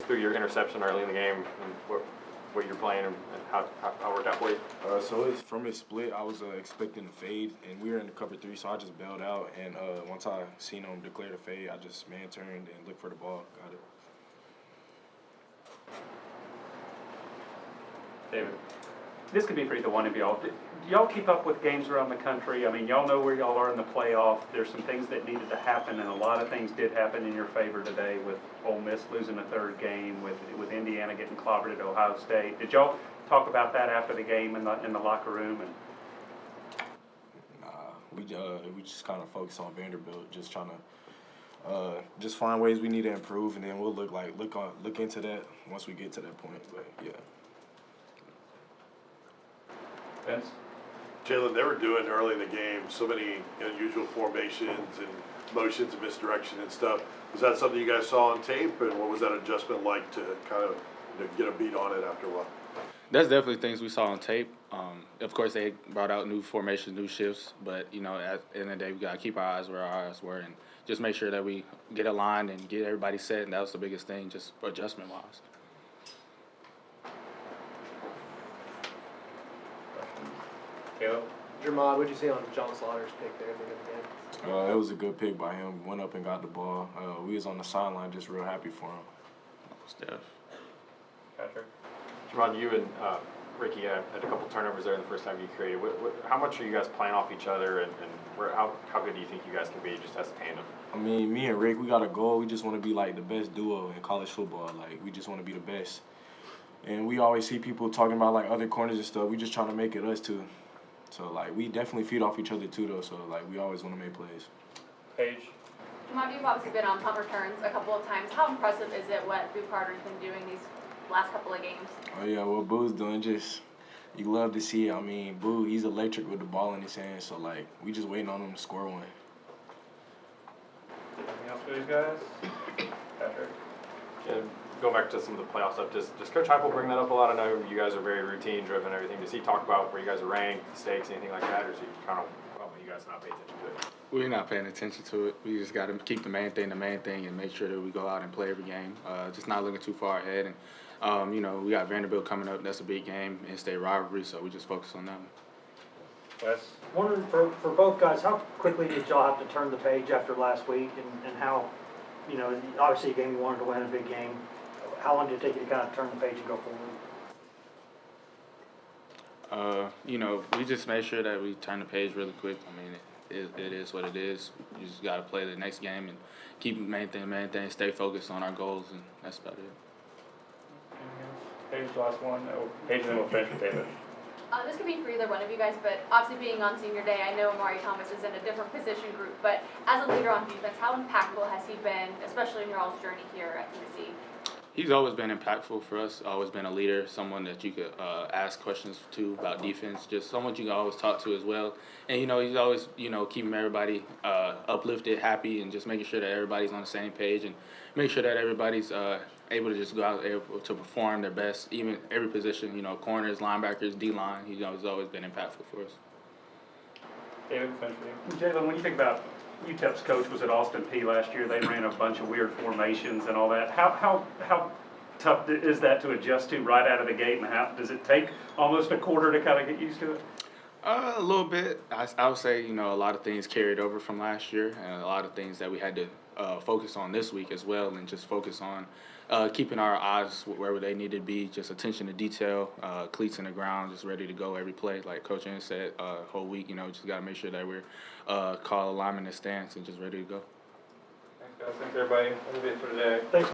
through your interception early in the game and what you're playing and how it worked out for you? So it's from his split, I was expecting a fade, and we were in the cover 3, so I just bailed out. And once I seen him declare the fade, I just man-turned and looked for the ball. Got it. David, this could be for either one of y'all. Do y'all keep up with games around the country? I mean, y'all know where y'all are in the playoff. There's some things that needed to happen, and a lot of things did happen in your favor today with Ole Miss losing the 3rd game, with Indiana getting clobbered at Ohio State. Did y'all talk about that after the game in the locker room? And Nah, we just kind of focus on Vanderbilt, just trying to just find ways we need to improve, and then we'll look into that once we get to that point. But yeah. Vince? Jalen, they were doing early in the game so many unusual formations and motions and misdirection and stuff. Was that something you guys saw on tape, and what was that adjustment like to kind of get a beat on it after a while? That's definitely things we saw on tape. Of course, they brought out new formations, new shifts, but, at the end of the day, we got to keep our eyes where our eyes were and just make sure that we get aligned and get everybody set, and that was the biggest thing, just adjustment-wise. Caleb? Jermod, what did you see on John Slaughter's pick there at the end of the game? It was a good pick by him. Went up and got the ball. We was on the sideline just real happy for him. Steph. Patrick? Jermod, you and Ricky had a couple turnovers there in the first time you created. How much are you guys playing off each other, and how good do you think you guys can be just as a tandem? I mean, me and Rick, we got a goal. We just want to be like the best duo in college football. Like, we just want to be the best. And we always see people talking about like other corners and stuff. We just trying to make it us too. So like, we definitely feed off each other too though. So like, we always want to make plays. Paige? Jermod, you've obviously been on punt returns a couple of times. How impressive is it what Boo Carter's been doing these last couple of games? Oh yeah, what Boo's doing, just you love to see it. I mean, Boo, he's electric with the ball in his hand. So like, we just waiting on him to score one. Anything else for these guys? Patrick? Yeah, go back to some of the playoff stuff. Does Coach Heupel bring that up a lot? I know you guys are very routine driven and everything. Does he talk about where you guys are ranked, stakes, anything like that, or is he kind of you guys not pay attention to it? We're not paying attention to it. We just got to keep the main thing, and make sure that we go out and play every game. Just not looking too far ahead. And, we got Vanderbilt coming up. That's a big game, in-state rivalry, so we just focus on that one. Wes? Wondering for both guys, how quickly did y'all have to turn the page after last week, and how, obviously a game you wanted to win, a big game. How long did it take you to kind of turn the page and go forward? We just made sure that we turn the page really quick. I mean, it is what it is. You just got to play the next game and keep the main thing, stay focused on our goals, and that's about it. Paige, last one. Paige, and then we'll finish with David. This could be for either one of you guys, but obviously being on senior day, I know Amari Thomas is in a different position group, but as a leader on defense, how impactful has he been, especially in your all's journey here at Tennessee? He's always been impactful for us, always been a leader, someone that you could ask questions to about defense, just someone you can always talk to as well. And, he's always, keeping everybody uplifted, happy, and just making sure that everybody's on the same page and make sure that everybody's able to just go out able to perform their best, even every position, corners, linebackers, D-line. He's always been impactful for us. David, finish with you. Jalen, when you think about UTEP's coach was at Austin Peay last year. They ran a bunch of weird formations and all that. How tough is that to adjust to right out of the gate, and how does it take almost a quarter to kind of get used to it? A little bit. I would say, a lot of things carried over from last year, and a lot of things that we had to focus on this week as well, and just focus on keeping our eyes wherever they need to be, just attention to detail, cleats in the ground, just ready to go every play. Like Coach N said, whole week, just got to make sure that we're call alignment and stance and just ready to go. Thanks, guys. Thanks, everybody. That'll be it for today. Thanks.